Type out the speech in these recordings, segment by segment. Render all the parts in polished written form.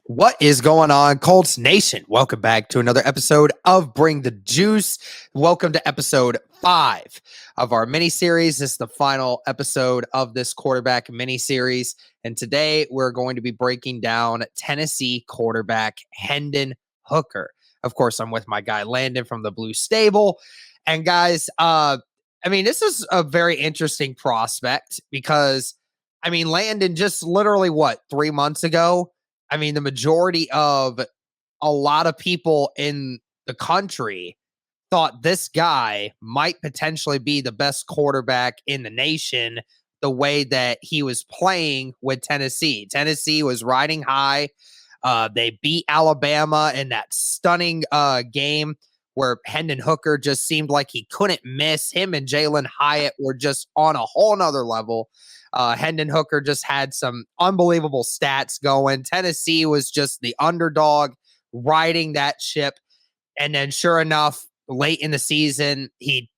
What is going on, Colts Nation? Welcome back to another episode of Bring the Juice. Welcome to episode 5 of our mini series. This is the final episode of this quarterback mini series. And today we're going to be breaking down Tennessee quarterback Hendon Hooker. Of course, I'm with my guy Landon from the Blue Stable. And guys, this is a very interesting prospect because, Landon just literally 3 months ago. The majority of a lot of people in the country thought this guy might potentially be the best quarterback in the nation the way that he was playing with Tennessee. Tennessee was riding high. They beat Alabama in that stunning game where Hendon Hooker just seemed like he couldn't miss. Him and Jalen Hyatt were just on a whole nother level. Hendon Hooker just had some unbelievable stats going. Tennessee was just the underdog riding that ship. And then sure enough, late in the season, he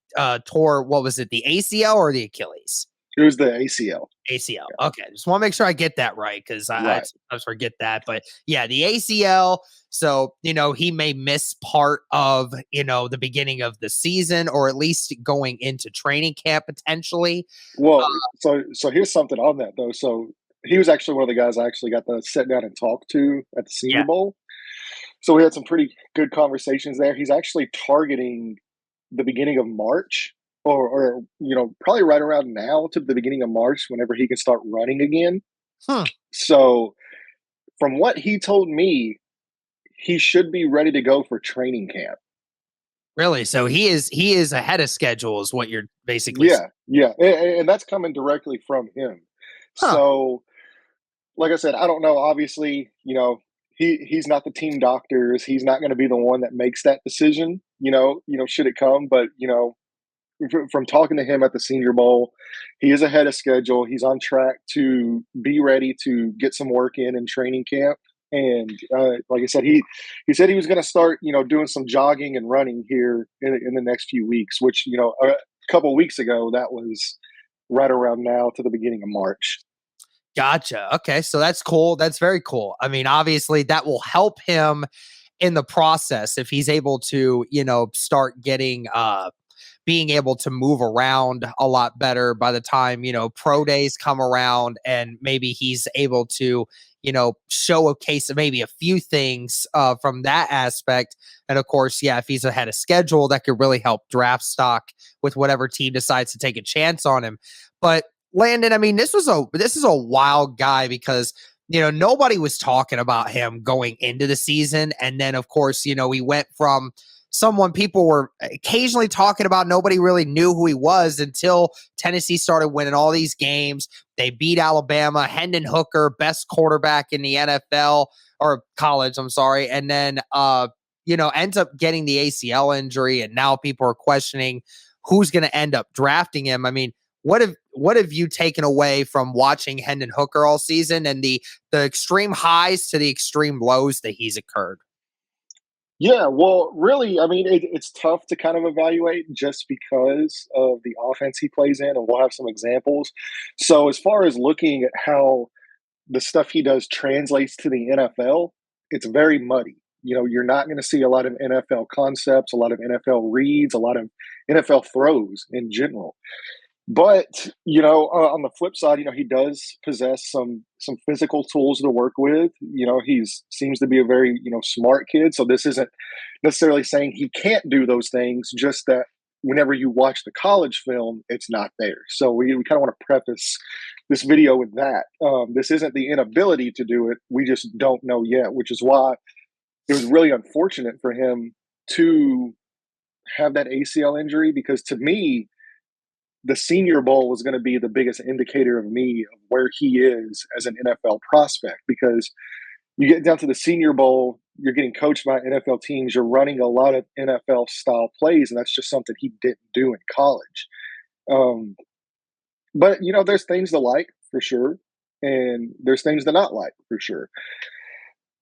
tore, what was it, the ACL or the Achilles? It was the ACL. ACL. Okay. Just want to make sure I get that right because I sometimes forget that. But yeah, the ACL. So, he may miss part of, the beginning of the season or at least going into training camp potentially. Well, so here's something on that, though. So he was actually one of the guys I actually got to sit down and talk to at the Senior Yeah. Bowl. So we had some pretty good conversations there. He's actually targeting the beginning of March or probably right around now to the beginning of March whenever he can start running again. Huh. So from what he told me, he should be ready to go for training camp. Really? So he is ahead of schedule is what you're basically saying. Yeah, and that's coming directly from him. Huh. So, like I said, I don't know. Obviously, he's not the team doctors. He's not going to be the one that makes that decision. Should it come? But from talking to him at the Senior Bowl, he is ahead of schedule. He's on track to be ready to get some work in training camp. And like I said, he said he was going to start, doing some jogging and running here in the next few weeks. Which a couple weeks ago, that was right around now to the beginning of March. Gotcha. Okay. So that's cool. That's very cool. Obviously that will help him in the process if he's able to, start getting being able to move around a lot better by the time, pro days come around and maybe he's able to, show a case of maybe a few things from that aspect. And of course, yeah, if he's ahead of schedule, that could really help draft stock with whatever team decides to take a chance on him. But Landon, this is a wild guy because nobody was talking about him going into the season, and then of course he went from someone people were occasionally talking about. Nobody really knew who he was until Tennessee started winning all these games. They beat Alabama. Hendon Hooker, best quarterback in the NFL or college, I'm sorry, and then ends up getting the ACL injury, and now people are questioning who's going to end up drafting him. What have you taken away from watching Hendon Hooker all season and the extreme highs to the extreme lows that he's occurred? Yeah, well, really, it's tough to kind of evaluate just because of the offense he plays in, and we'll have some examples. So, as far as looking at how the stuff he does translates to the NFL, it's very muddy. You're not going to see a lot of NFL concepts, a lot of NFL reads, a lot of NFL throws in general. But on the flip side, he does possess some physical tools to work with. He's seems to be a very smart kid. So this isn't necessarily saying he can't do those things. Just that whenever you watch the college film, it's not there. So we kind of want to preface this video with that. This isn't the inability to do it. We just don't know yet, which is why it was really unfortunate for him to have that ACL injury. Because to me, the Senior Bowl was going to be the biggest indicator of me of where he is as an NFL prospect, because you get down to the Senior Bowl, you're getting coached by NFL teams, you're running a lot of NFL style plays, and that's just something he didn't do in college. But there's things to like for sure, and there's things to not like for sure.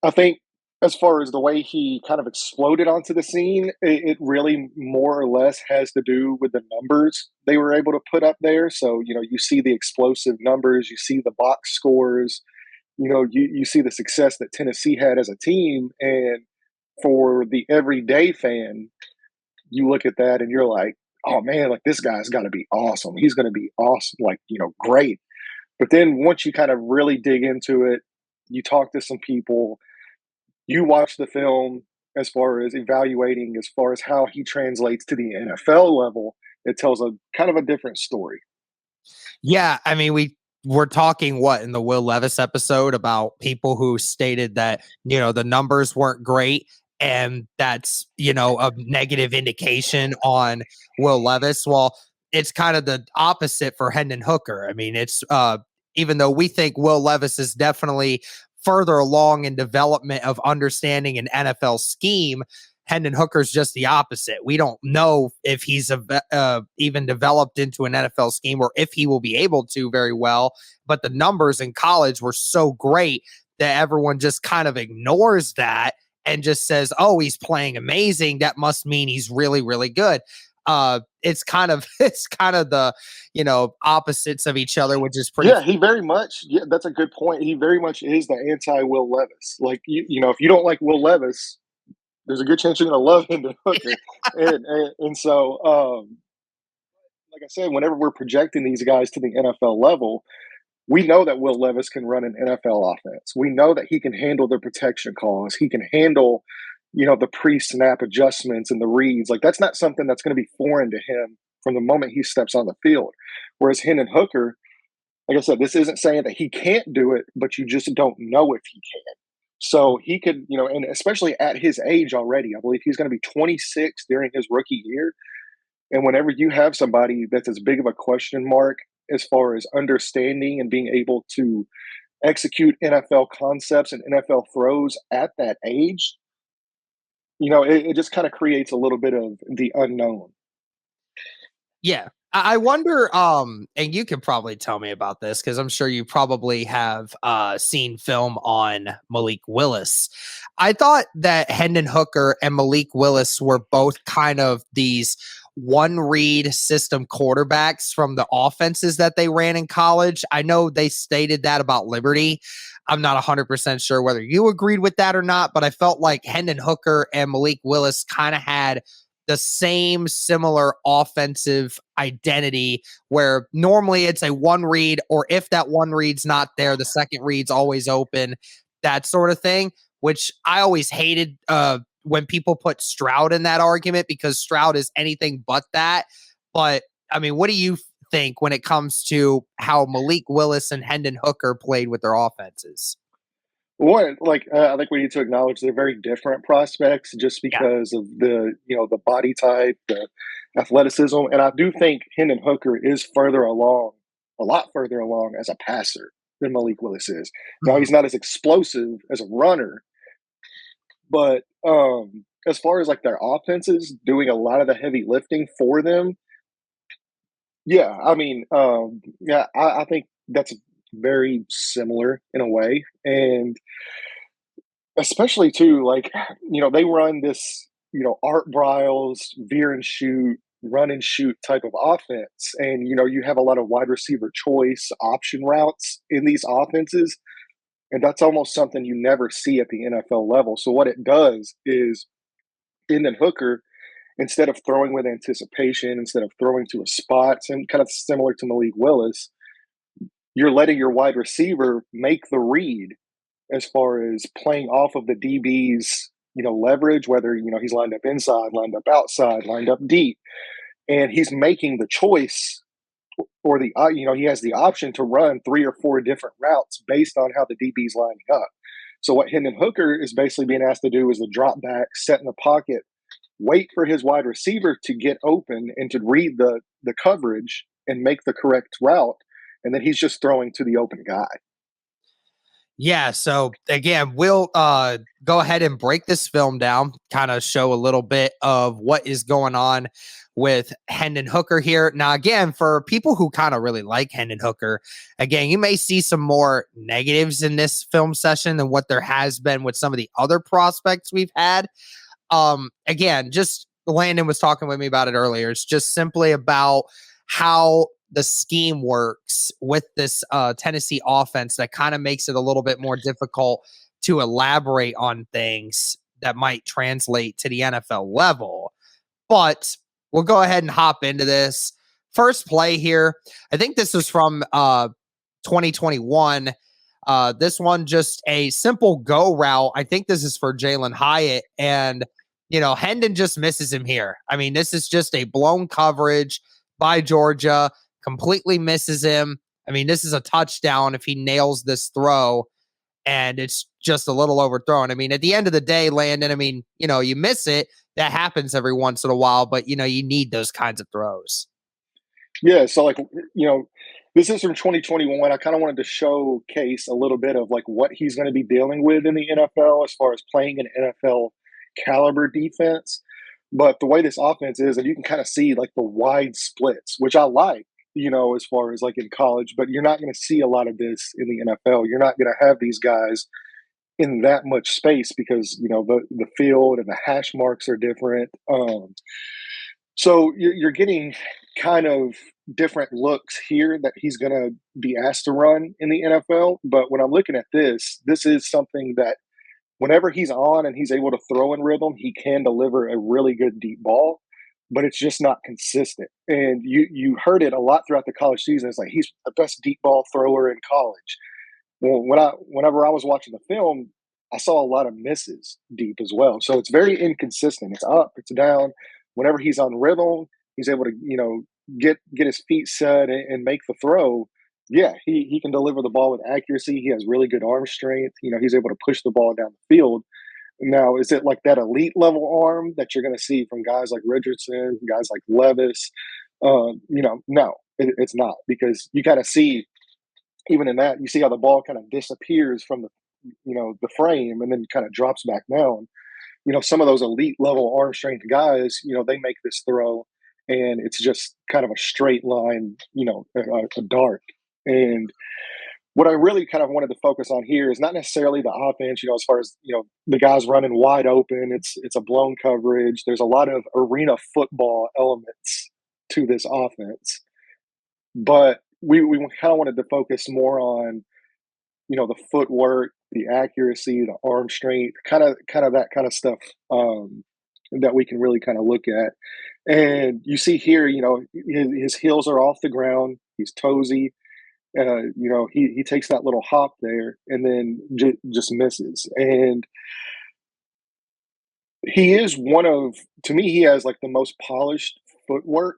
I think as far as the way he kind of exploded onto the scene, it really more or less has to do with the numbers they were able to put up there. So, you see the explosive numbers, you see the box scores, you see the success that Tennessee had as a team, and for the everyday fan, you look at that and you're like, oh man, like this guy's got to be awesome. He's going to be awesome, like, great. But then once you kind of really dig into it, you talk to some people, you watch the film as far as evaluating, as far as how he translates to the NFL level, it tells a kind of a different story. Yeah, I mean, we were talking what in the Will Levis episode about people who stated that, the numbers weren't great and that's, a negative indication on Will Levis. Well, it's kind of the opposite for Hendon Hooker. I mean, it's even though we think Will Levis is definitely further along in development of understanding an NFL scheme, Hendon Hooker's just the opposite. We don't know if he's even developed into an NFL scheme or if he will be able to very well. But the numbers in college were so great that everyone just kind of ignores that and just says, "Oh, he's playing amazing. That must mean he's really, really good." It's kind of the opposites of each other, which is pretty. Yeah, he very much. Yeah, that's a good point. He very much is the anti Will Levis. Like if you don't like Will Levis, there's a good chance you're going to love Hendon Hooker. And so, like I said, whenever we're projecting these guys to the NFL level, we know that Will Levis can run an NFL offense. We know that he can handle the protection calls. He can handle, the pre-snap adjustments and the reads. Like that's not something that's going to be foreign to him from the moment he steps on the field. Whereas Hendon Hooker, like I said, this isn't saying that he can't do it, but you just don't know if he can. So he could, and especially at his age already, I believe he's going to be 26 during his rookie year. And whenever you have somebody that's as big of a question mark as far as understanding and being able to execute NFL concepts and NFL throws at that age, it just kind of creates a little bit of the unknown. Yeah. I wonder, and you could probably tell me about this because I'm sure you probably have seen film on Malik Willis. I thought that Hendon Hooker and Malik Willis were both kind of these one read system quarterbacks from the offenses that they ran in college. I know they stated that about Liberty. I'm not 100% sure whether you agreed with that or not, but I felt like Hendon Hooker and Malik Willis kind of had the same similar offensive identity where normally it's a one read, or if that one read's not there, the second read's always open, that sort of thing, which I always hated when people put Stroud in that argument because Stroud is anything but that. But I mean, what do you think when it comes to how Malik Willis and Hendon Hooker played with their offenses? One, like I think we need to acknowledge they're very different prospects just Yeah. because of the body type, the athleticism, and I do think Hendon Hooker is further along, a lot further along as a passer than Malik Willis is. Now Mhm. he's not as explosive as a runner, but as far as like their offenses doing a lot of the heavy lifting for them, yeah, I mean, yeah, I think that's very similar in a way, and especially too, like, they run this, Art Briles, veer and shoot, run and shoot type of offense. And, you have a lot of wide receiver choice option routes in these offenses. And that's almost something you never see at the NFL level. So what it does is Hendon Hooker, instead of throwing with anticipation, instead of throwing to a spot, and kind of similar to Malik Willis, you're letting your wide receiver make the read as far as playing off of the DB's, leverage, whether, he's lined up inside, lined up outside, lined up deep, and he's making the choice or he has the option to run 3 or 4 different routes based on how the DB's lining up. So what Hendon Hooker is basically being asked to do is to drop back, set in the pocket, wait for his wide receiver to get open and to read the coverage and make the correct route, and then he's just throwing to the open guy. Yeah, so again, we'll go ahead and break this film down, kind of show a little bit of what is going on with Hendon Hooker here. Now, again, for people who kind of really like Hendon Hooker, again, you may see some more negatives in this film session than what there has been with some of the other prospects we've had. Again, just Landon was talking with me about it earlier. It's just simply about how the scheme works with this Tennessee offense that kind of makes it a little bit more difficult to elaborate on things that might translate to the NFL level. But we'll go ahead and hop into this. First play here. I think this is from 2021. This one just a simple go route. I think this is for Jalen Hyatt. And, Hendon just misses him here. I mean, this is just a blown coverage by Georgia, completely misses him. I mean, this is a touchdown if he nails this throw, and it's just a little overthrown. I mean, at the end of the day, Landon, I mean, you miss it. That happens every once in a while, but, you need those kinds of throws. Yeah, so this is from 2021. I kind of wanted to showcase a little bit of like what he's going to be dealing with in the NFL as far as playing an NFL caliber defense. But the way this offense is, and you can kind of see like the wide splits, which I like, as far as like in college, but you're not going to see a lot of this in the NFL. You're not going to have these guys in that much space because, the field and the hash marks are different. So you're getting kind of different looks here that he's going to be asked to run in the NFL. But when I'm looking at this is something that whenever he's on and he's able to throw in rhythm, he can deliver a really good deep ball, but it's just not consistent. And you heard it a lot throughout the college season. It's like he's the best deep ball thrower in college. Well, whenever I was watching the film, I saw a lot of misses deep as well. So it's very inconsistent. It's up, it's down. Whenever he's on rhythm, he's able to, get his feet set and make the throw. Yeah, he can deliver the ball with accuracy. He has really good arm strength. He's able to push the ball down the field. Now, is it like that elite level arm that you're going to see from guys like Richardson, guys like Levis? No, it's not, because you kind of see, even in that, you see how the ball kind of disappears from the frame and then kind of drops back down. Some of those elite level arm strength guys, they make this throw and it's just kind of a straight line, a dart. And what I really kind of wanted to focus on here is not necessarily the offense, as far as, the guys running wide open. It's a blown coverage. There's a lot of arena football elements to this offense. But we kind of wanted to focus more on, the footwork, the accuracy, the arm strength, kind of that kind of stuff, that we can really kind of look at. And you see here, his heels are off the ground. He's toesy. He takes that little hop there and then just misses. And he is to me, he has like the most polished footwork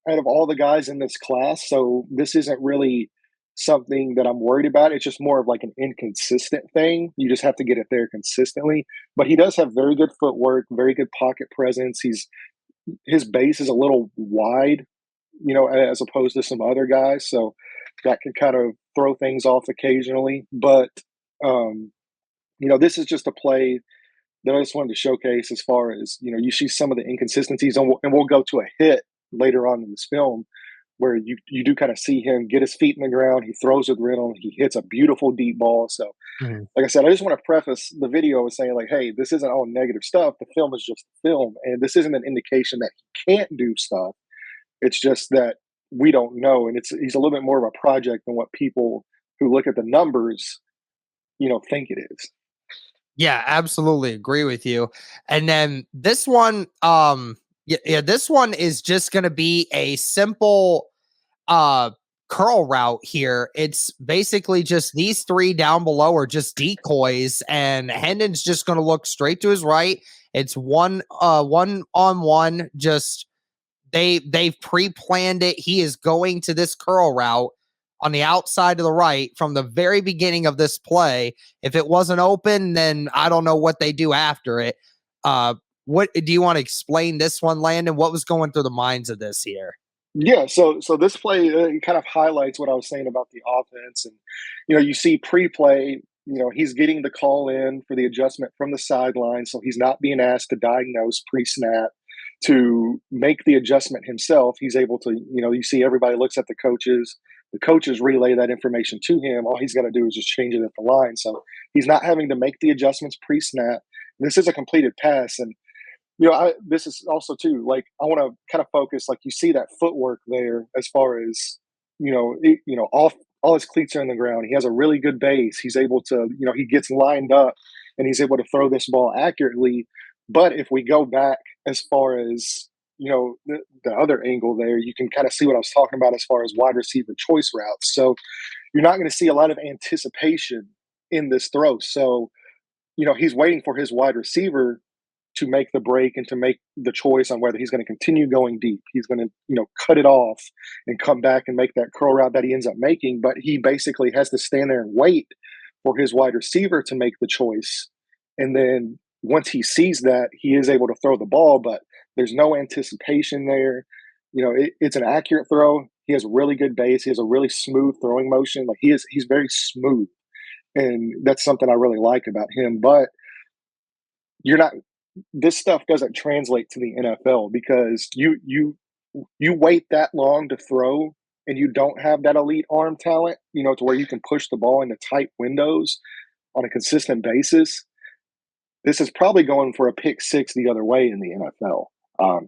out of all the guys in this class. So this isn't really something that I'm worried about. It's just more of like an inconsistent thing. You just have to get it there consistently. But he does have very good footwork, very good pocket presence. His base is a little wide, as opposed to some other guys. So that can kind of throw things off occasionally. But this is just a play that I just wanted to showcase as far as, you see some of the inconsistencies, and we'll go to a hit later on in this film where you do kind of see him get his feet in the ground. He throws with rhythm. He hits a beautiful deep ball. So, like I said, I just want to preface the video with saying, like, hey, this isn't all negative stuff. The film is just film, and this isn't an indication that he can't do stuff. It's just that we don't know, and he's a little bit more of a project than what people who look at the numbers, think it is. Yeah, absolutely agree with you. And then this one, this one is just going to be a simple curl route here. It's basically just these three down below are just decoys, and Hendon's just going to look straight to his right. It's one on one. Just they've pre-planned it. He is going to this curl route on the outside to the right from the very beginning of this play. If it wasn't open, then I don't know what they do after it. What do you want to explain this one, Landon? What was going through the minds of this here? Yeah, so this play kind of highlights what I was saying about the offense, and you see pre-play. He's getting the call in for the adjustment from the sideline, so he's not being asked to diagnose pre-snap to make the adjustment himself. He's able to, you see everybody looks at the coaches. The coaches relay that information to him. All he's got to do is just change it at the line. So he's not having to make the adjustments pre-snap. This is a completed pass, and this is also too, like, I want to kind of focus, like, you see that footwork there as far as all his cleats are in the ground. He has a really good base. He's able to, he gets lined up and he's able to throw this ball accurately. But if we go back as far as, the other angle there, you can kind of see what I was talking about as far as wide receiver choice routes. So you're not going to see a lot of anticipation in this throw. So, he's waiting for his wide receiver to make the break and to make the choice on whether he's going to continue going deep. He's going to, cut it off and come back and make that curl route that he ends up making. But he basically has to stand there and wait for his wide receiver to make the choice. And then once he sees that, he is able to throw the ball, but there's no anticipation there. It's an accurate throw. He has really good base. He has a really smooth throwing motion. Like he's very smooth. And that's something I really like about him. But you're not this stuff doesn't translate to the NFL because you wait that long to throw and you don't have that elite arm talent, to where you can push the ball into tight windows on a consistent basis. This is probably going for a pick six the other way in the NFL.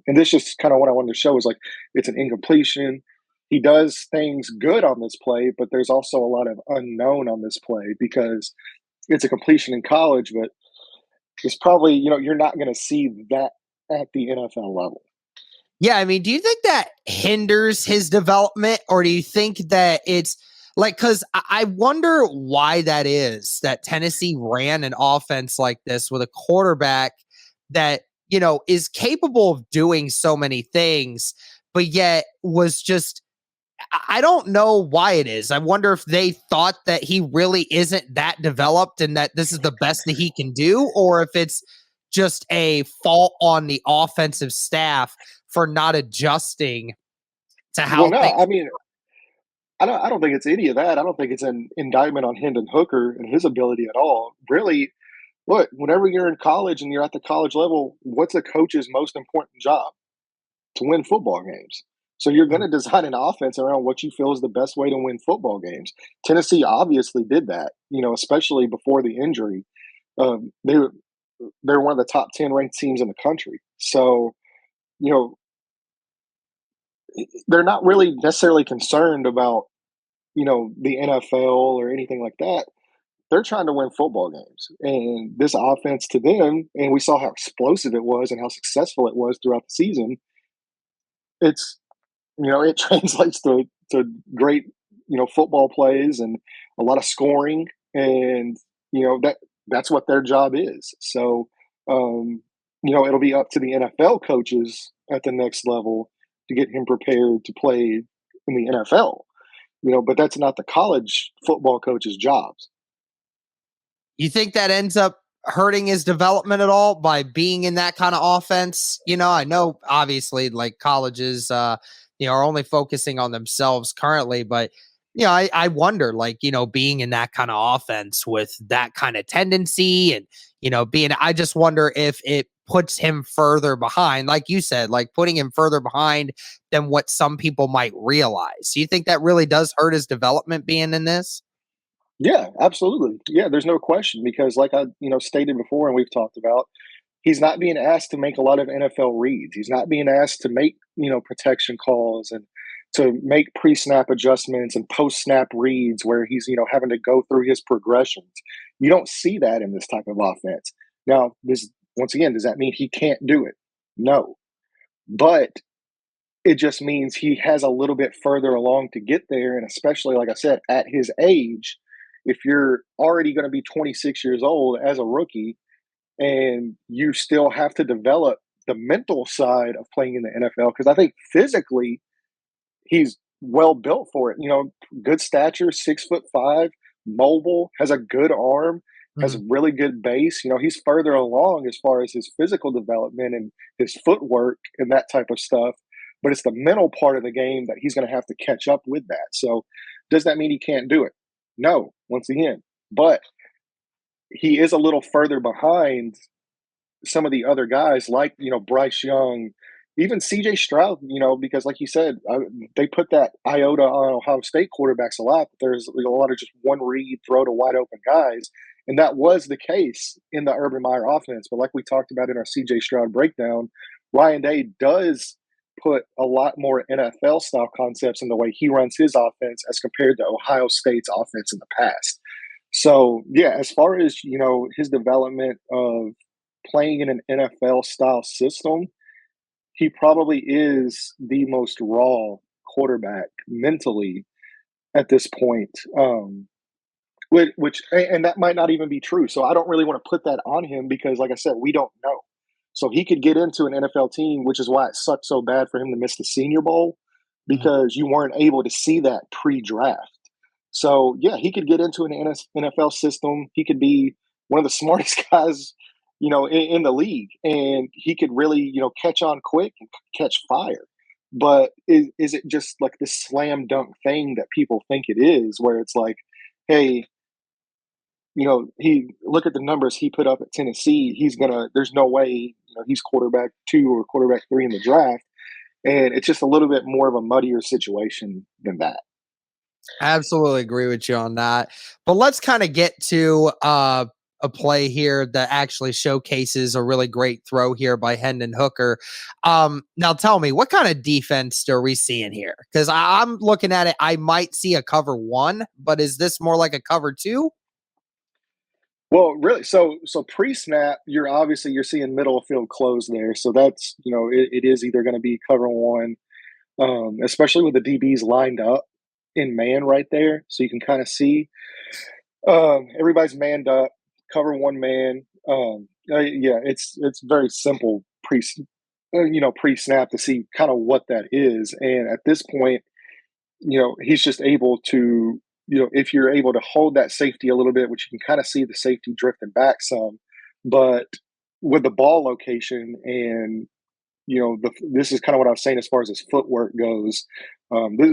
And this just kind of what I wanted to show is like it's an incompletion. He does things good on this play, but there's also a lot of unknown on this play because it's a completion in college, but it's probably, you're not going to see that at the NFL level. Yeah, I mean, do you think that hinders his development, or do you think that it's like, because I wonder why that is that Tennessee ran an offense like this with a quarterback that, is capable of doing so many things, but yet was just, I don't know why it is. I wonder if they thought that he really isn't that developed and that this is the best that he can do, or if it's just a fault on the offensive staff for not adjusting to Well, how no, things. I mean, I don't think it's any of that. I don't think it's an indictment on Hendon Hooker and his ability at all. Really, look, whenever you're in college and you're at the college level, what's a coach's most important job? To win football games. So you're going to design an offense around what you feel is the best way to win football games. Tennessee obviously did that, especially before the injury. They're one of the top 10 ranked teams in the country. So, you know, they're not really necessarily concerned about, the NFL or anything like that. They're trying to win football games. And this offense to them, and we saw how explosive it was and how successful it was throughout the season. It's it translates to great, football plays and a lot of scoring, and that's what their job is. So, it'll be up to the NFL coaches at the next level to get him prepared to play in the NFL. But that's not the college football coaches' jobs. You think that ends up hurting his development at all by being in that kind of offense? I know obviously like colleges, are only focusing on themselves currently, but I wonder like, being in that kind of offense with that kind of tendency and, I just wonder if it puts him further behind, like you said, like putting him further behind than what some people might realize. Do you think that really does hurt his development being in this? Yeah, absolutely. Yeah, there's no question because, like I, stated before, and we've talked about, he's not being asked to make a lot of NFL reads. He's not being asked to make, protection calls and to make pre-snap adjustments and post-snap reads where he's, having to go through his progressions. You don't see that in this type of offense. Now, this once again, does that mean he can't do it? No. But it just means he has a little bit further along to get there. And especially, like I said, at his age, if you're already going to be 26 years old as a rookie and you still have to develop the mental side of playing in the NFL, because I think physically he's well built for it. Good stature, 6'5", mobile, has a good arm, has a really good base. He's further along as far as his physical development and his footwork and that type of stuff. But it's the mental part of the game that he's going to have to catch up with that. So, does that mean he can't do it? No, once again. But he is a little further behind some of the other guys like, Bryce Young, even CJ Stroud, because like you said, they put that iota on Ohio State quarterbacks a lot. But there's a lot of just one read, throw to wide open guys. And that was the case in the Urban Meyer offense. But like we talked about in our CJ Stroud breakdown, Ryan Day does put a lot more NFL style concepts in the way he runs his offense as compared to Ohio State's offense in the past. So yeah, as far as his development of playing in an NFL style system, he probably is the most raw quarterback mentally at this point. And that might not even be true. So I don't really want to put that on him because, like I said, we don't know. So he could get into an NFL team, which is why it sucked so bad for him to miss the Senior Bowl Mhm. because you weren't able to see that pre-draft. So yeah, he could get into an NFL system. He could be one of the smartest guys, in the league, and he could really, catch on quick and catch fire. But is it just like this slam dunk thing that people think it is, where it's like, hey, he look at the numbers he put up at Tennessee. There's no way, he's quarterback 2 or quarterback 3 in the draft. And it's just a little bit more of a muddier situation than that. Absolutely agree with you on that. But let's kind of get to a play here that actually showcases a really great throw here by Hendon Hooker. Now tell me, what kind of defense are we seeing here? Because I'm looking at it, I might see a cover 1, but is this more like a cover 2? Well, really, so pre-snap, you're seeing middle of field close there. So that's it is either going to be cover 1, especially with the DBs lined up in man right there, so you can kind of see everybody's manned up, cover 1 man. Yeah, it's very simple pre-snap to see kind of what that is, and at this point, he's just able to, if you're able to hold that safety a little bit, which you can kind of see the safety drifting back some, but with the ball location and, this is kind of what I was saying as far as his footwork goes.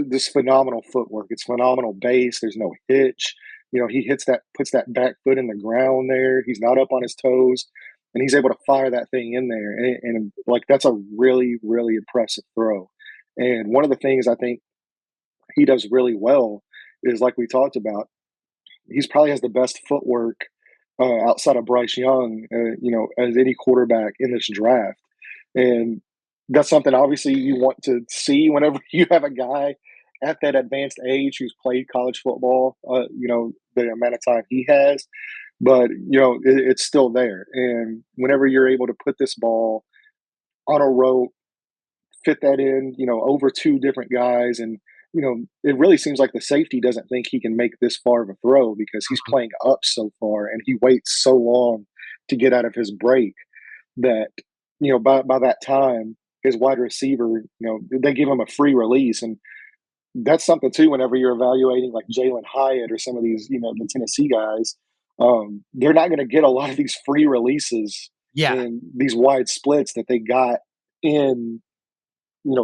This phenomenal footwork. It's phenomenal base. There's no hitch. He puts that back foot in the ground there. He's not up on his toes, and he's able to fire that thing in there. And like that's a really, really impressive throw. And one of the things I think he does really well is like we talked about. He's probably has the best footwork outside of Bryce Young, as any quarterback in this draft, and that's something obviously you want to see whenever you have a guy at that advanced age who's played college football. The amount of time he has, but it's still there, and whenever you're able to put this ball on a rope, fit that in, over 2 different guys. And, it really seems like the safety doesn't think he can make this far of a throw because he's Mhm. playing up so far and he waits so long to get out of his break that, by that time, his wide receiver, they give him a free release. And that's something too, whenever you're evaluating like Jalen Hyatt or some of these, the Tennessee guys, they're not going to get a lot of these free releases Yeah. in these wide splits that they got in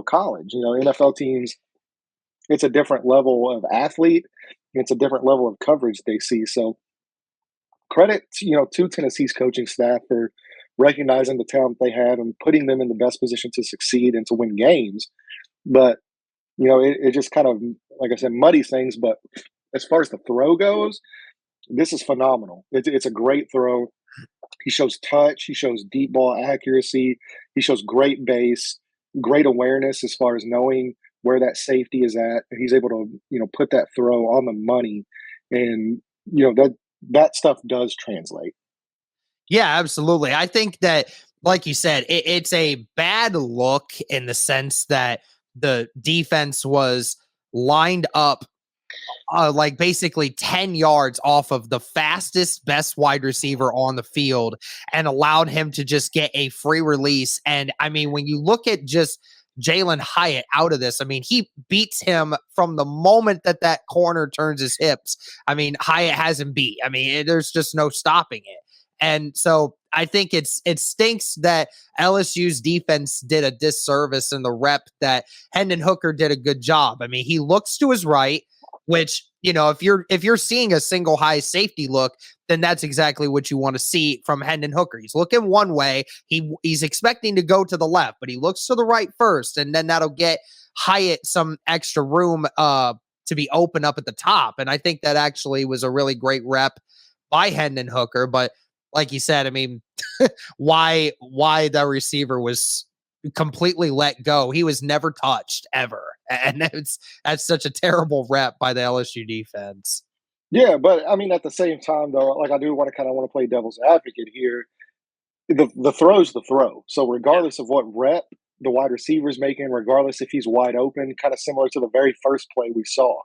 college. NFL teams, it's a different level of athlete, it's a different level of coverage they see. So credit to Tennessee's coaching staff for recognizing the talent they have and putting them in the best position to succeed and to win games. But it just kind of, like I said, muddies things. But as far as the throw goes, this is phenomenal. It's a great throw. He shows touch. He shows deep ball accuracy. He shows great base, great awareness as far as knowing where that safety is at. And he's able to, put that throw on the money. And, that stuff does translate. Yeah, absolutely. I think that, like you said, it's a bad look in the sense that the defense was lined up like basically 10 yards off of the fastest, best wide receiver on the field and allowed him to just get a free release. And I mean, when you look at just Jalen Hyatt out of this, I mean, he beats him from the moment that that corner turns his hips. I mean, Hyatt has him beat. I mean, there's just no stopping it. And so I think it stinks that LSU's defense did a disservice in the rep that Hendon Hooker did a good job. I mean, he looks to his right, which, if you're seeing a single high safety look, then that's exactly what you want to see from Hendon Hooker. He's looking one way, he's expecting to go to the left, but he looks to the right first, and then that'll get Hyatt some extra room to be open up at the top. And I think that actually was a really great rep by Hendon Hooker. But like you said, I mean, why the receiver was completely let go. He was never touched ever. And that's such a terrible rep by the LSU defense. Yeah, but I mean, at the same time, though, like I do want to kind of want to play devil's advocate here. The throw's the throw. So regardless of what rep the wide receiver's making, regardless if he's wide open, kind of similar to the very first play we saw,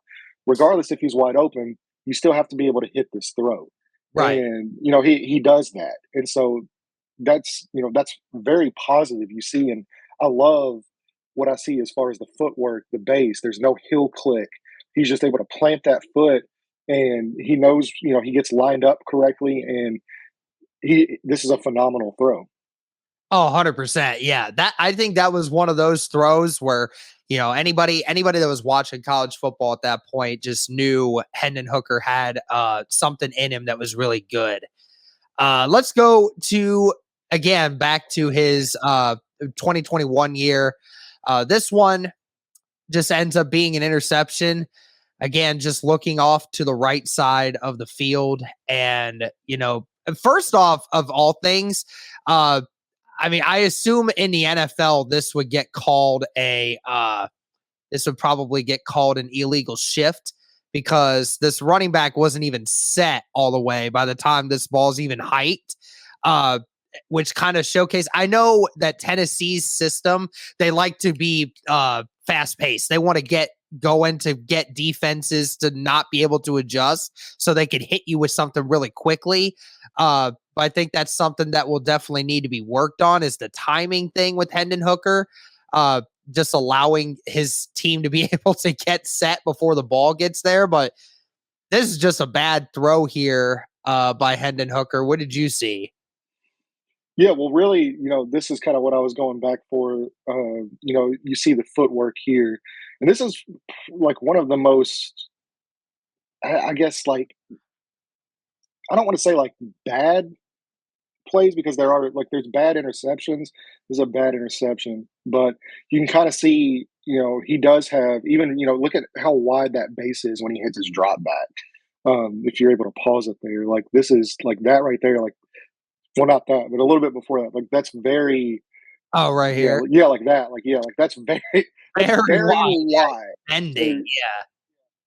regardless if he's wide open, you still have to be able to hit this throw. Right. And he does that. And so that's very positive you see. And I love what I see as far as the footwork, the base. There's no heel click. He's just able to plant that foot and he knows, he gets lined up correctly and this is a phenomenal throw. Oh, 100%. Yeah. That I think that was one of those throws where, anybody that was watching college football at that point just knew Hendon Hooker had something in him that was really good. Let's go to again back to his 2021 year. This one just ends up being an interception. Again, just looking off to the right side of the field. And, first off, of all things, I assume in the NFL, this would probably get called an illegal shift because this running back wasn't even set all the way by the time this ball's even hiked. Which kind of showcase. I know that Tennessee's system, they like to be fast paced. They want to get defenses to not be able to adjust so they can hit you with something really quickly. But I think that's something that will definitely need to be worked on is the timing thing with Hendon Hooker. Just allowing his team to be able to get set before the ball gets there. But this is just a bad throw here by Hendon Hooker. What did you see? Yeah, well, really, this is kind of what I was going back for. You see the footwork here, and this is like one of the most, I guess, like I don't want to say like bad plays because there's bad interceptions. There's a bad interception, but you can kind of see, he does have even, look at how wide that base is when he hits his drop back. If you're able to pause it there, like this is like that right there, like well, not that, but a little bit before that. Like that's very, Oh, right here. yeah, like that, like yeah, like that's very, that's Very very wide. wide. Ending.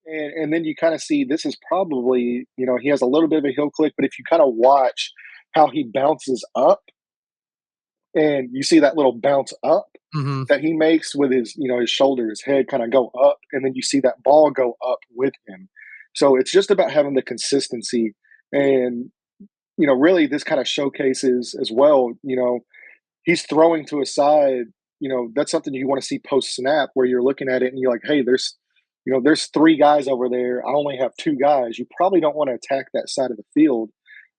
Yeah. And then you kind of see this is probably, he has a little bit of a heel click, but if you kind of watch how he bounces up, and you see that little bounce up Mm-hmm. that he makes with his, his shoulder, his head kind of go up, and then you see that ball go up with him. So it's just about having the consistency, and really this kind of showcases as well. He's throwing to a side. That's something you want to see post snap, where you're looking at it and you're like, hey, there's three guys over there. I only have two guys. You probably don't want to attack that side of the field.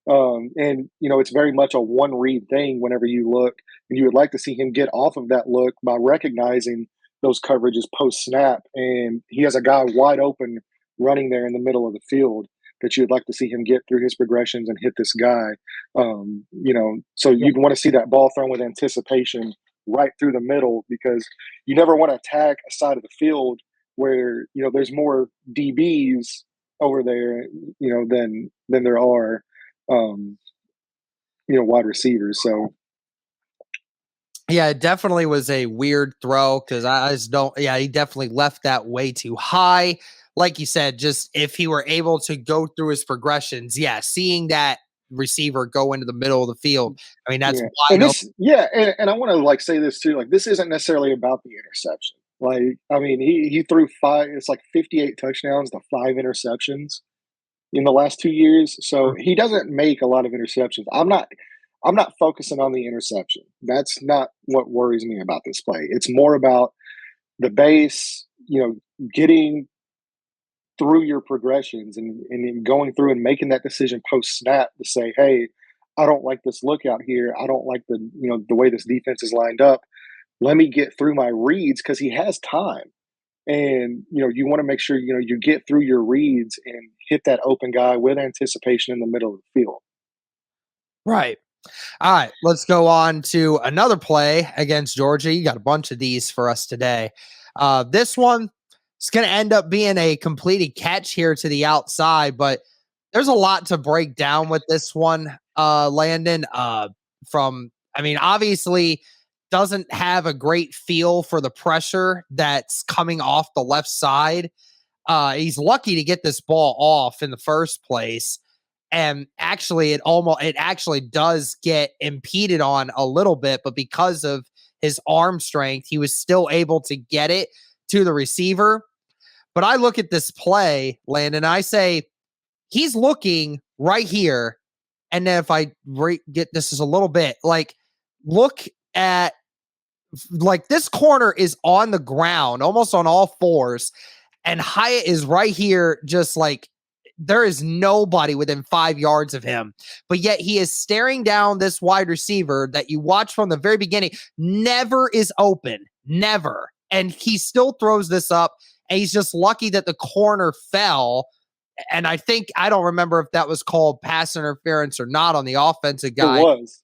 And it's very much a one read thing whenever you look, and you would like to see him get off of that look by recognizing those coverages post snap. And he has a guy wide open running there in the middle of the field that you'd like to see him get through his progressions and hit this guy. So you'd want to see that ball thrown with anticipation right through the middle, because you never want to attack a side of the field where there's more DBs over there than there are wide receivers. So Yeah, it definitely was a weird throw because I just don't. Yeah, he definitely left that way too high. Like you said, just if he were able to go through his progressions, yeah, seeing that receiver go into the middle of the field, that's yeah, wide open. and I want to like say this too. Like this isn't necessarily about the interception. Like he threw five. It's like 58 touchdowns to 5 interceptions in the last 2 years. So he doesn't make a lot of interceptions. I'm not focusing on the interception. That's not what worries me about this play. It's more about the base, getting through your progressions and going through and making that decision post snap to say, hey, I don't like this look out here. I don't like the way this defense is lined up. Let me get through my reads, because he has time. And you want to make sure you get through your reads and hit that open guy with anticipation in the middle of the field. Right. All right, let's go on to another play against Georgia. You got a bunch of these for us today. This one is going to end up being a completed catch here to the outside, but there's a lot to break down with this one, Landon. Obviously, doesn't have a great feel for the pressure that's coming off the left side. He's lucky to get this ball off in the first place. And actually, it actually does get impeded on a little bit, but because of his arm strength, he was still able to get it to the receiver. But I look at this play, Landon, and I say, he's looking right here. And then if I get this is a little bit, like, look at, like, this corner is on the ground, almost on all fours, and Hyatt is right here, just like, there is nobody within 5 yards of him, but yet he is staring down this wide receiver that you watch from the very beginning, never is open, never. And he still throws this up, and he's just lucky that the corner fell. And I don't remember if that was called pass interference or not on the offensive guy. It was.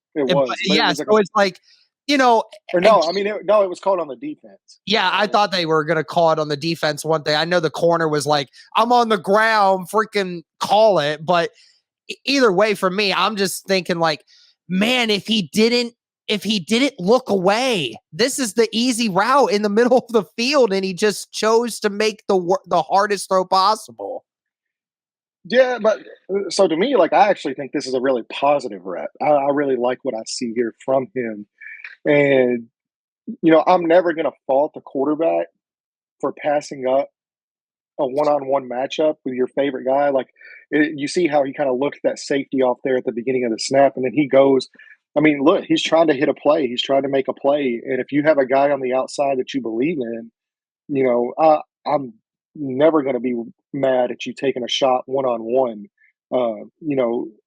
Yeah, so it's like, you know, or no, I mean, it was called on the defense. Yeah, I thought they were going to call it on the defense one thing. I know the corner was like, I'm on the ground, freaking call it. But either way, for me, I'm just thinking, like, man, if he didn't look away, this is the easy route in the middle of the field, and he just chose to make the hardest throw possible. Yeah, but so to me, like, I actually think this is a really positive rep. I really like what I see here from him. And, I'm never going to fault the quarterback for passing up a one-on-one matchup with your favorite guy. Like, you see how he kind of looked that safety off there at the beginning of the snap, and then he goes. I mean, look, he's trying to hit a play. He's trying to make a play, and if you have a guy on the outside that you believe in, I'm never going to be mad at you taking a shot one-on-one. With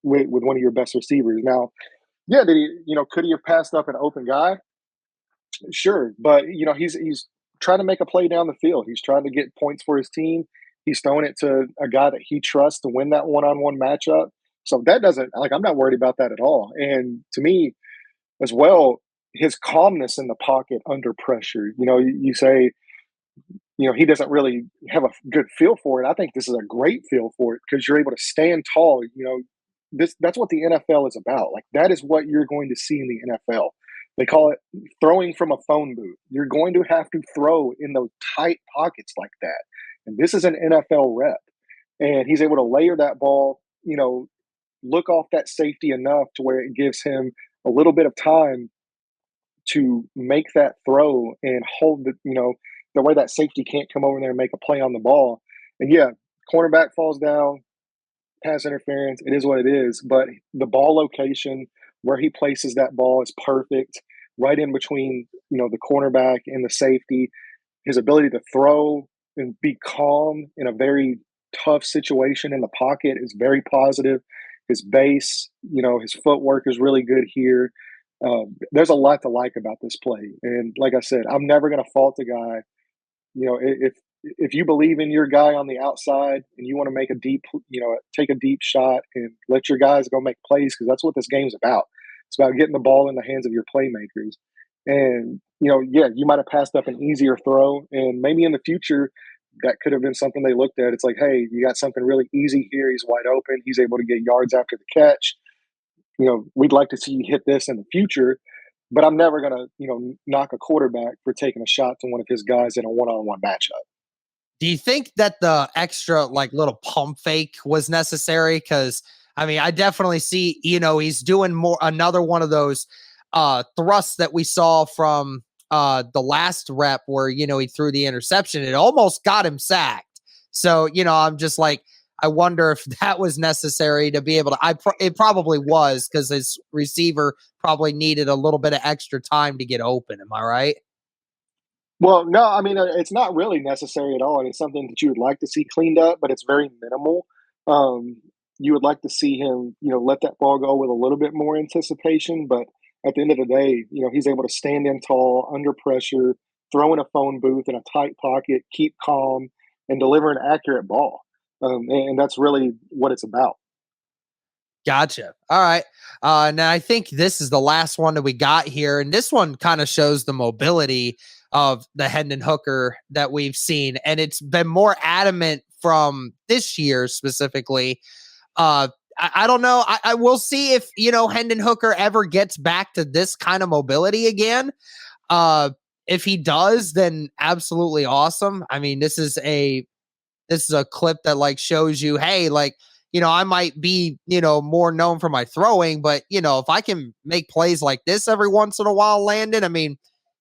one of your best receivers. Now, yeah, did he? Could he have passed up an open guy? Sure, but he's trying to make a play down the field. He's trying to get points for his team. He's throwing it to a guy that he trusts to win that one-on-one matchup. So that doesn't, like, I'm not worried about that at all. And to me, as well, his calmness in the pocket under pressure. You say, he doesn't really have a good feel for it. I think this is a great feel for it because you're able to stand tall. That's what the NFL is about. Like, that is what you're going to see in the NFL. They call it throwing from a phone booth. You're going to have to throw in those tight pockets like that. And this is an NFL rep. And he's able to layer that ball, look off that safety enough to where it gives him a little bit of time to make that throw and hold the way that safety can't come over there and make a play on the ball. And yeah, cornerback falls down, pass interference. It is what it is. But the ball location, where he places that ball, is perfect, right in between, the cornerback and the safety. His ability to throw and be calm in a very tough situation in the pocket is very positive. His base, his footwork is really good here. There's a lot to like about this play. And like I said, I'm never going to fault the guy. If you believe in your guy on the outside and you want to make take a deep shot and let your guys go make plays, because that's what this game's about. It's about getting the ball in the hands of your playmakers. And, you might have passed up an easier throw, and maybe in the future that could have been something they looked at. It's like, hey, you got something really easy here. He's wide open. He's able to get yards after the catch. We'd like to see you hit this in the future. But I'm never going to, knock a quarterback for taking a shot to one of his guys in a one-on-one matchup. Do you think that the extra, like, little pump fake was necessary? Because, I mean, I definitely see, he's doing another one of those thrusts that we saw from the last rep where, he threw the interception. It almost got him sacked. So, I'm just like, I wonder if that was necessary to be able to. It probably was, because his receiver probably needed a little bit of extra time to get open. Am I right? Well, no, I mean, it's not really necessary at all. And it's something that you would like to see cleaned up, but it's very minimal. You would like to see him, let that ball go with a little bit more anticipation. But at the end of the day, he's able to stand in tall, under pressure, throw in a phone booth in a tight pocket, keep calm, and deliver an accurate ball. And that's really what it's about. Gotcha. All right. Now I think this is the last one that we got here. And this one kind of shows the mobility of the Hendon hooker that we've seen. And it's been more adamant from this year specifically. I don't know. I will see if, Hendon Hooker ever gets back to this kind of mobility again. If he does, then absolutely awesome. I mean, this is a clip that like shows you, hey, like, I might be, more known for my throwing, but if I can make plays like this every once in a while, Landon, I mean,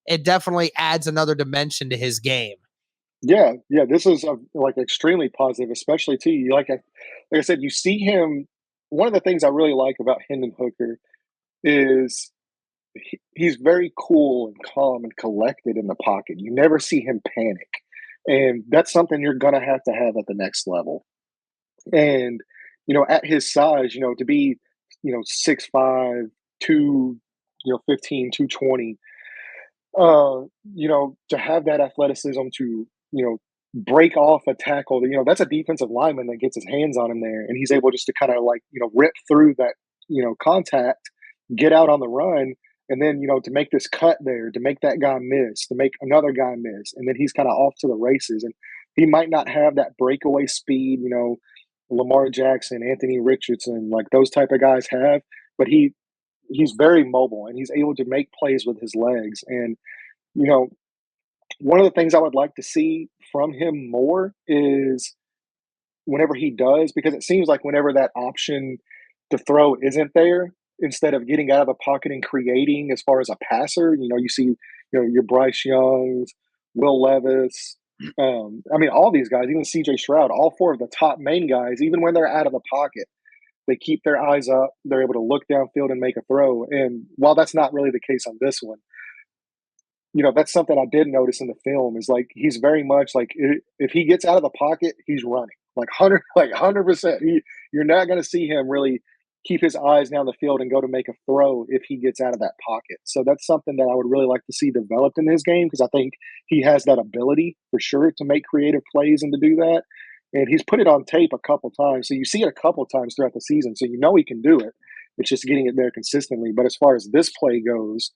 it definitely adds another dimension to his game. Yeah, yeah, this is, like, extremely positive, especially too, like I said, you see him one of the things I really like about Hendon Hooker is he's very cool and calm and collected in the pocket. You never see him panic, and that's something you're gonna have to have at the next level. And, at his size, to be, 6'5", 2, 15, 220, to have that athleticism to, break off a tackle, that's a defensive lineman that gets his hands on him there, and he's able just to kind of like, rip through that, contact, get out on the run, and then, to make this cut there, to make that guy miss, to make another guy miss, and then he's kind of off to the races. And he might not have that breakaway speed, Lamar Jackson, Anthony Richardson, like those type of guys have, but he's very mobile and he's able to make plays with his legs. And, you know, one of the things I would like to see from him more is whenever he does, because it seems like whenever that option to throw isn't there, instead of getting out of the pocket and creating as far as a passer, you see, your Bryce Youngs, Will Levis. I mean, all these guys, even CJ Stroud, all four of the top main guys, even when they're out of the pocket, they keep their eyes up. They're able to look downfield and make a throw. And while that's not really the case on this one, that's something I did notice in the film is like he's very much like if he gets out of the pocket, he's running like 100%. You're not going to see him really keep his eyes down the field and go to make a throw if he gets out of that pocket. So that's something that I would really like to see developed in his game because I think he has that ability for sure to make creative plays and to do that. And he's put it on tape a couple times, so you see it a couple times throughout the season, so he can do it. It's just getting it there consistently. But as far as this play goes,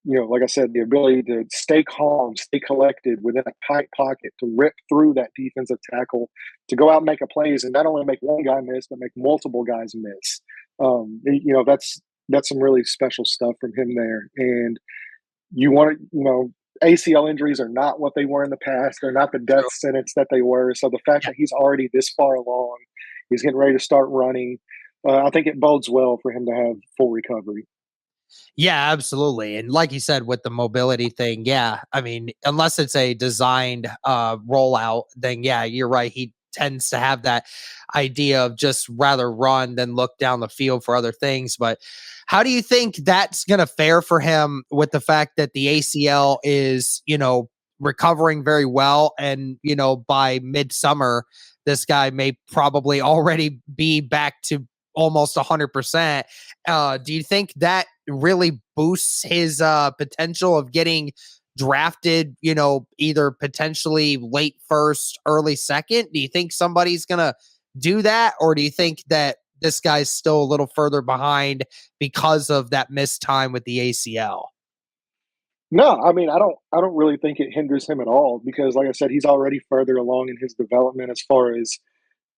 like I said, the ability to stay calm, stay collected within a tight pocket, to rip through that defensive tackle, to go out and make a plays, and not only make one guy miss, but make multiple guys miss. That's some really special stuff from him there. And you want to, ACL injuries are not what they were in the past. They're not the death True. sentence that they were. So the fact Yeah. that he's already this far along, he's getting ready to start running. I think it bodes well for him to have full recovery. Yeah, absolutely. And like you said, with the mobility thing, yeah, I mean, unless it's a designed rollout, then yeah, you're right. He tends to have that idea of just rather run than look down the field for other things. But how do you think that's going to fare for him with the fact that the ACL is, recovering very well? And, by midsummer, this guy may probably already be back to almost 100%. Do you think that really boosts his potential of getting drafted, either potentially late first, early second? Do you think somebody's going to do that? Or do you think that this guy's still a little further behind because of that missed time with the ACL? No, I mean, I don't really think it hinders him at all because like I said, he's already further along in his development as far as,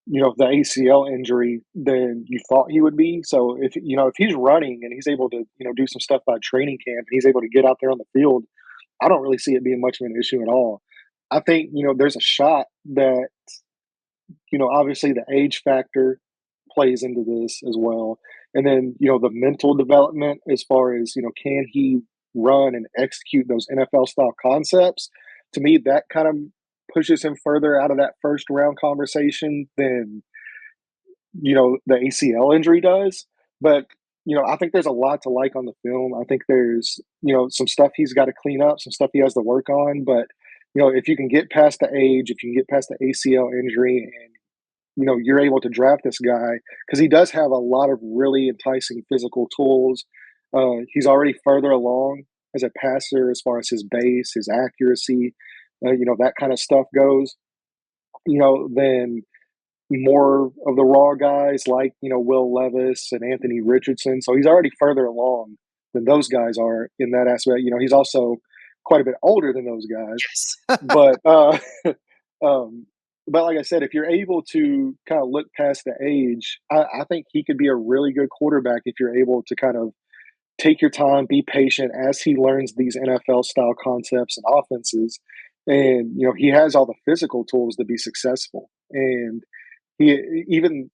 the ACL injury than you thought he would be. So if he's running and he's able to, do some stuff by training camp and he's able to get out there on the field, I don't really see it being much of an issue at all. I think, there's a shot that, obviously the age factor plays into this as well. And then, the mental development as far as, can he run and execute those NFL style concepts? To me, that kind of pushes him further out of that first round conversation than, the ACL injury does. But, I think there's a lot to like on the film. I think there's, some stuff he's got to clean up, some stuff he has to work on. But, if you can get past the age, if you can get past the ACL injury and you're able to draft this guy because he does have a lot of really enticing physical tools. He's already further along as a passer as far as his base, his accuracy, that kind of stuff goes, than more of the raw guys like, Will Levis and Anthony Richardson. So he's already further along than those guys are in that aspect. He's also quite a bit older than those guys. Yes. But um, but like I said, if you're able to kind of look past the age, I think he could be a really good quarterback if you're able to kind of take your time, be patient as he learns these NFL style concepts and offenses. And, he has all the physical tools to be successful. And even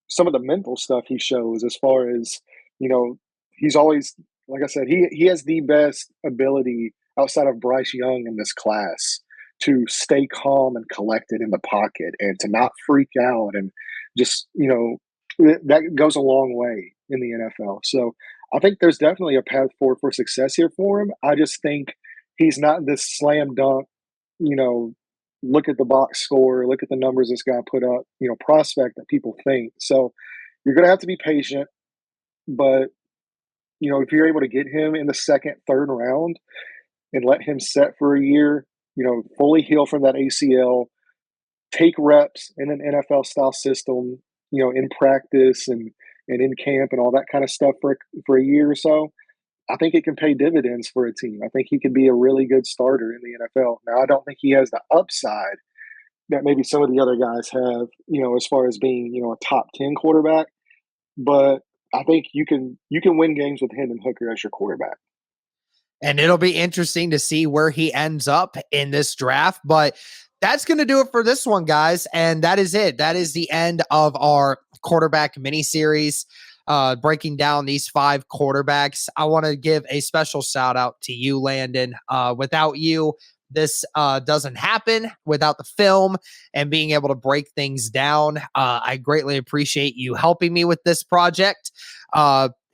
some of the mental stuff he shows as far as, you know, he's always, like I said, he has the best ability outside of Bryce Young in this class to stay calm and collected in the pocket and to not freak out and just, that goes a long way in the NFL. So I think there's definitely a path forward for success here for him. I just think he's not this slam dunk, you know, look at the box score, look at the numbers this guy put up, prospect that people think. So you're going to have to be patient, but if you're able to get him in the second, third round and let him set for a year, fully heal from that ACL, take reps in an NFL style system, in practice and in camp and all that kind of stuff for a year or so, I think it can pay dividends for a team. I think he could be a really good starter in the NFL. Now, I don't think he has the upside that maybe some of the other guys have, as far as being, a top 10 quarterback, but I think you can win games with Hendon Hooker as your quarterback. And it'll be interesting to see where he ends up in this draft. But that's going to do it for this one, guys. And that is it. That is the end of our quarterback mini series, breaking down these 5 quarterbacks. I want to give a special shout out to you, Landon. Without you, this doesn't happen. Without the film and being able to break things down, I greatly appreciate you helping me with this project.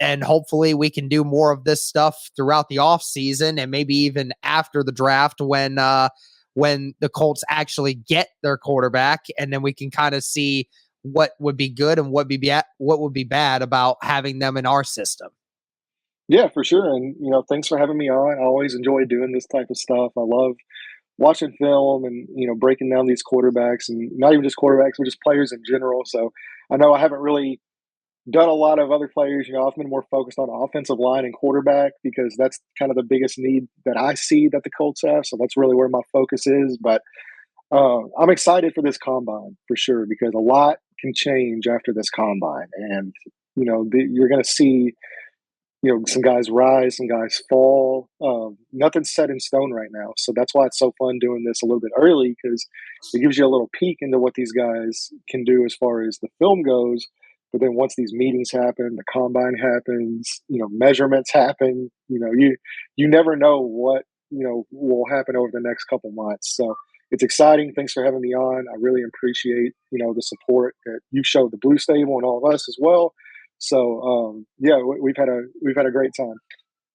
And hopefully we can do more of this stuff throughout the off season and maybe even after the draft when the Colts actually get their quarterback, and then we can kind of see what would be good and what would be bad about having them in our system. Yeah, for sure. And, thanks for having me on. I always enjoy doing this type of stuff. I love watching film and, breaking down these quarterbacks and not even just quarterbacks, but just players in general. So I know I haven't really done a lot of other players. I've been more focused on offensive line and quarterback because that's kind of the biggest need that I see that the Colts have. So that's really where my focus is. But I'm excited for this combine for sure because a lot can change after this combine. And, you're going to see some guys rise, some guys fall. Nothing's set in stone right now. So that's why it's so fun doing this a little bit early because it gives you a little peek into what these guys can do as far as the film goes. But then once these meetings happen, the combine happens, measurements happen, you never know what, will happen over the next couple months. So it's exciting. Thanks for having me on. I really appreciate, the support that you showed the Blue Stable and all of us as well. So yeah, we've had a great time.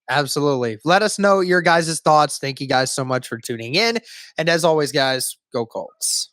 Absolutely. Let us know your guys' thoughts. Thank you guys so much for tuning in. And as always, guys, go Colts.